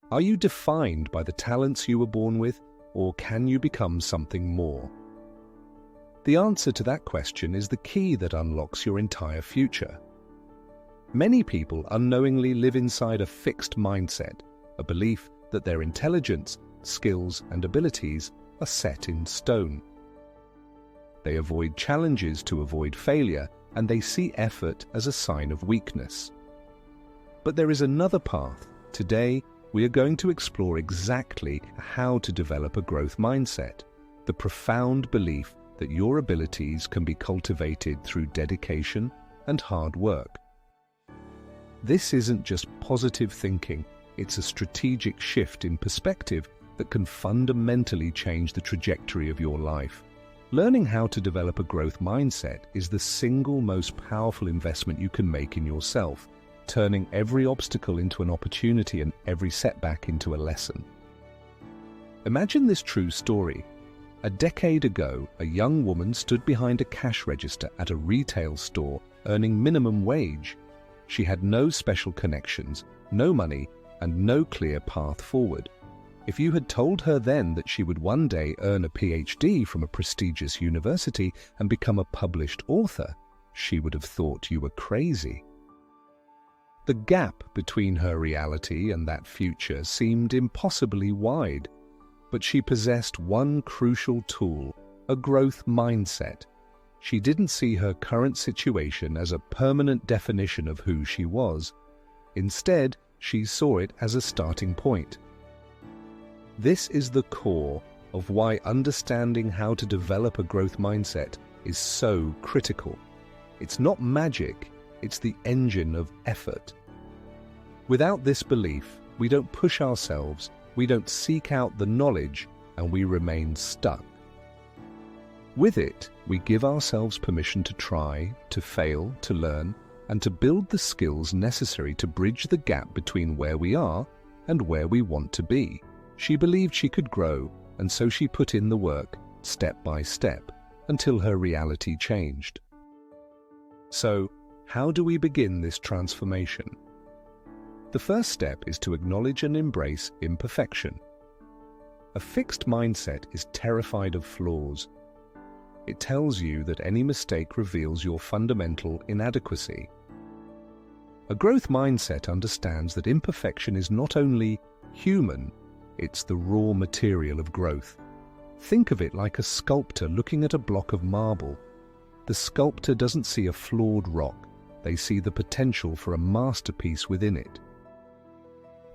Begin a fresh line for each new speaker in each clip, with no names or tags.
Are you defined by the talents you were born with, or can you become something more? The answer to that question is the key that unlocks your entire future. Many people unknowingly live inside a fixed mindset, a belief that their intelligence, skills, and abilities are set in stone. They avoid challenges to avoid failure, and they see effort as a sign of weakness. But there is another path. Today, we are going to explore exactly how to develop a growth mindset, the profound belief that your abilities can be cultivated through dedication and hard work. This isn't just positive thinking, it's a strategic shift in perspective that can fundamentally change the trajectory of your life. Learning how to develop a growth mindset is the single most powerful investment you can make in yourself, turning every obstacle into an opportunity and every setback into a lesson. Imagine this true story. A decade ago, a young woman stood behind a cash register at a retail store earning minimum wage. She had no special connections, no money, and no clear path forward. If you had told her then that she would one day earn a PhD from a prestigious university and become a published author, she would have thought you were crazy. The gap between her reality and that future seemed impossibly wide, but she possessed one crucial tool, a growth mindset. She didn't see her current situation as a permanent definition of who she was. Instead, she saw it as a starting point. This is the core of why understanding how to develop a growth mindset is so critical. It's not magic, it's the engine of effort. Without this belief, we don't push ourselves, we don't seek out the knowledge, and we remain stuck. With it, we give ourselves permission to try, to fail, to learn, and to build the skills necessary to bridge the gap between where we are and where we want to be. She believed she could grow, and so she put in the work, step by step, until her reality changed. So, how do we begin this transformation? The first step is to acknowledge and embrace imperfection. A fixed mindset is terrified of flaws. It tells you that any mistake reveals your fundamental inadequacy. A growth mindset understands that imperfection is not only human, it's the raw material of growth. Think of it like a sculptor looking at a block of marble. The sculptor doesn't see a flawed rock, they see the potential for a masterpiece within it.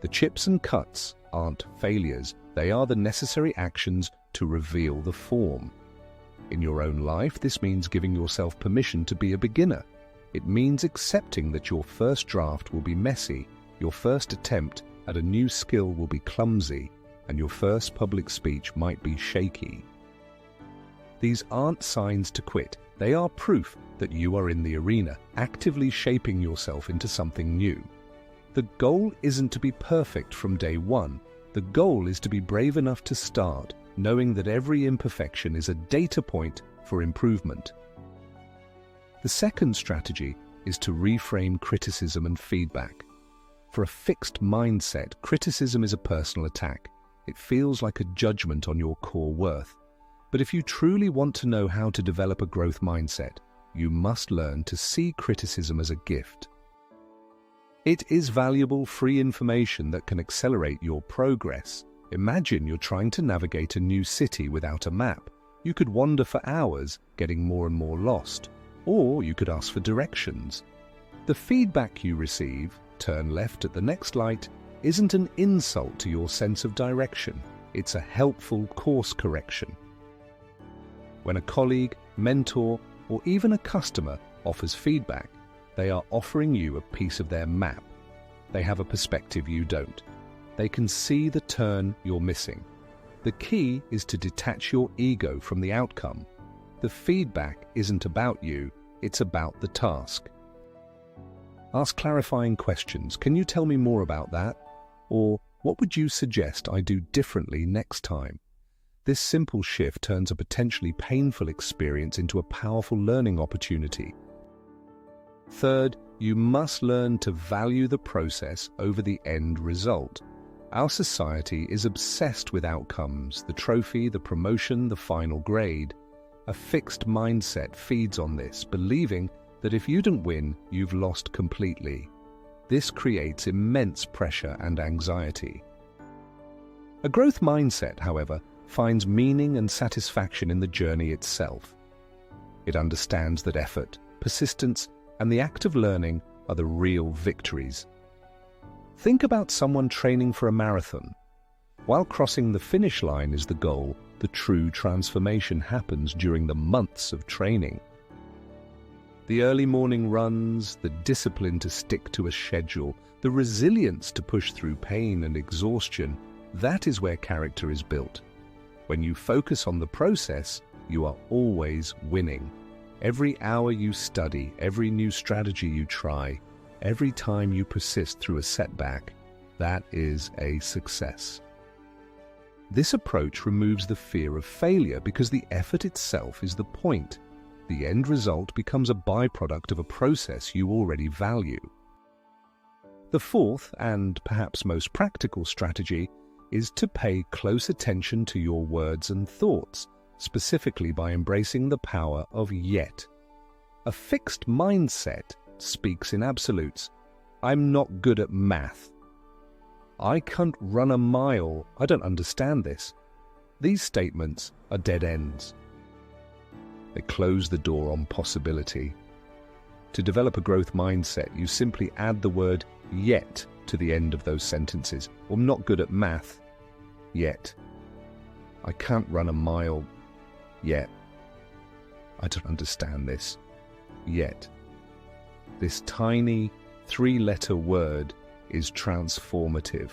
The chips and cuts aren't failures, they are the necessary actions to reveal the form. In your own life, this means giving yourself permission to be a beginner. It means accepting that your first draft will be messy, your first attempt at a new skill will be clumsy, and your first public speech might be shaky. These aren't signs to quit, they are proof that you are in the arena, actively shaping yourself into something new. The goal isn't to be perfect from day one. The goal is to be brave enough to start, knowing that every imperfection is a data point for improvement. The second strategy is to reframe criticism and feedback. For a fixed mindset, criticism is a personal attack. It feels like a judgment on your core worth. But if you truly want to know how to develop a growth mindset, you must learn to see criticism as a gift. It is valuable, free information that can accelerate your progress. Imagine you're trying to navigate a new city without a map. You could wander for hours, getting more and more lost. Or you could ask for directions. The feedback you receive, turn left at the next light, isn't an insult to your sense of direction. It's a helpful course correction. When a colleague, mentor, or even a customer offers feedback, they are offering you a piece of their map. They have a perspective you don't. They can see the turn you're missing. The key is to detach your ego from the outcome. The feedback isn't about you, it's about the task. Ask clarifying questions. Can you tell me more about that? Or what would you suggest I do differently next time? This simple shift turns a potentially painful experience into a powerful learning opportunity. Third, you must learn to value the process over the end result. Our society is obsessed with outcomes, the trophy, the promotion, the final grade. A fixed mindset feeds on this, believing that if you don't win, you've lost completely. This creates immense pressure and anxiety. A growth mindset, however, finds meaning and satisfaction in the journey itself. It understands that effort, persistence, and the act of learning are the real victories. Think about someone training for a marathon. While crossing the finish line is the goal, the true transformation happens during the months of training. The early morning runs, the discipline to stick to a schedule, the resilience to push through pain and exhaustion, that is where character is built. When you focus on the process, you are always winning. Every hour you study, every new strategy you try, every time you persist through a setback, that is a success. This approach removes the fear of failure because the effort itself is the point. The end result becomes a byproduct of a process you already value. The fourth, and perhaps most practical strategy, is to pay close attention to your words and thoughts, specifically by embracing the power of yet. A fixed mindset speaks in absolutes. I'm not good at math. I can't run a mile. I don't understand this. These statements are dead ends. They close the door on possibility. To develop a growth mindset, you simply add the word yet to the end of those sentences. I'm not good at math. Yet. I can't run a mile. Yet. I don't understand this. Yet. This tiny three-letter word is transformative.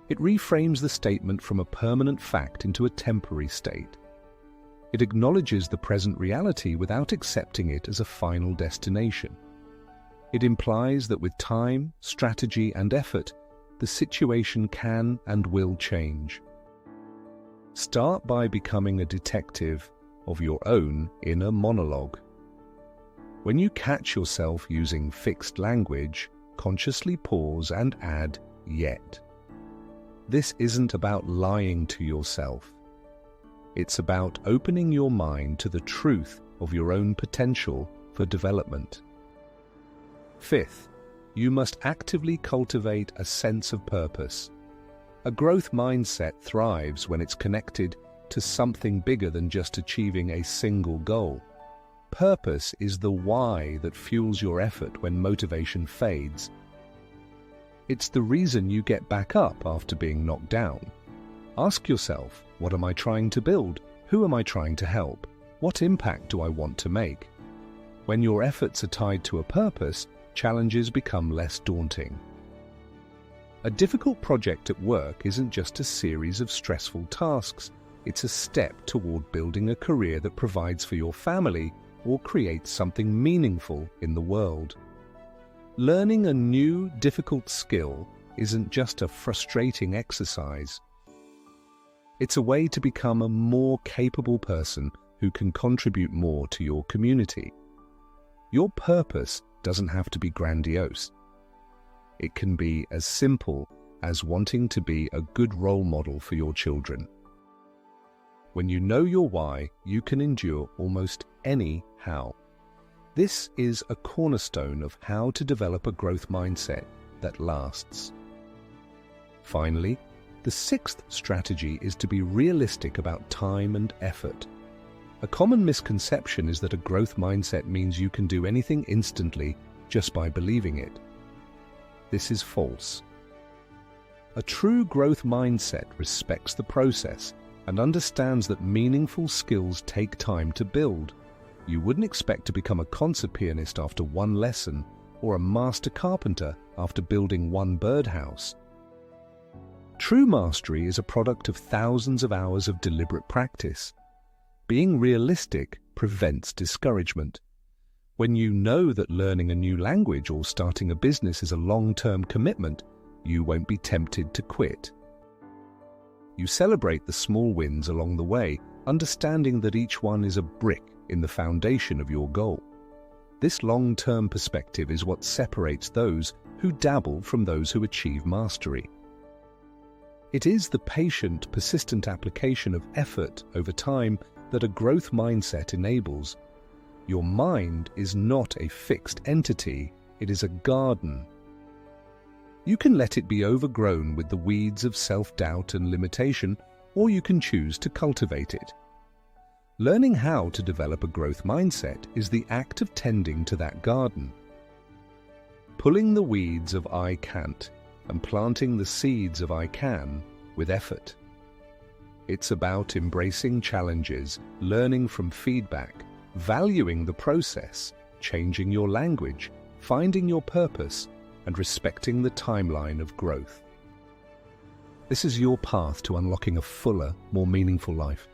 It reframes the statement from a permanent fact into a temporary state. It acknowledges the present reality without accepting it as a final destination. It implies that with time, strategy, and effort, the situation can and will change. Start by becoming a detective of your own inner monologue. When you catch yourself using fixed language, consciously pause and add yet. This isn't about lying to yourself. It's about opening your mind to the truth of your own potential for development. Fifth, you must actively cultivate a sense of purpose. A growth mindset thrives when it's connected to something bigger than just achieving a single goal. Purpose is the why that fuels your effort when motivation fades. It's the reason you get back up after being knocked down. Ask yourself, what am I trying to build? Who am I trying to help? What impact do I want to make? When your efforts are tied to a purpose, challenges become less daunting. A difficult project at work isn't just a series of stressful tasks. It's a step toward building a career that provides for your family or creates something meaningful in the world. Learning a new, difficult skill isn't just a frustrating exercise. It's a way to become a more capable person who can contribute more to your community. Your purpose doesn't have to be grandiose. It can be as simple as wanting to be a good role model for your children. When you know your why, you can endure almost any how. This is a cornerstone of how to develop a growth mindset that lasts. Finally, the sixth strategy is to be realistic about time and effort. A common misconception is that a growth mindset means you can do anything instantly just by believing it. This is false. A true growth mindset respects the process and understands that meaningful skills take time to build. You wouldn't expect to become a concert pianist after one lesson or a master carpenter after building one birdhouse. True mastery is a product of thousands of hours of deliberate practice. Being realistic prevents discouragement. When you know that learning a new language or starting a business is a long-term commitment, you won't be tempted to quit. You celebrate the small wins along the way, understanding that each one is a brick in the foundation of your goal. This long-term perspective is what separates those who dabble from those who achieve mastery. It is the patient, persistent application of effort over time that a growth mindset enables. Your mind is not a fixed entity, it is a garden. You can let it be overgrown with the weeds of self-doubt and limitation, or you can choose to cultivate it. Learning how to develop a growth mindset is the act of tending to that garden. Pulling the weeds of I can't and planting the seeds of I can with effort. It's about embracing challenges, learning from feedback, valuing the process, changing your language, finding your purpose, and respecting the timeline of growth. This is your path to unlocking a fuller, more meaningful life.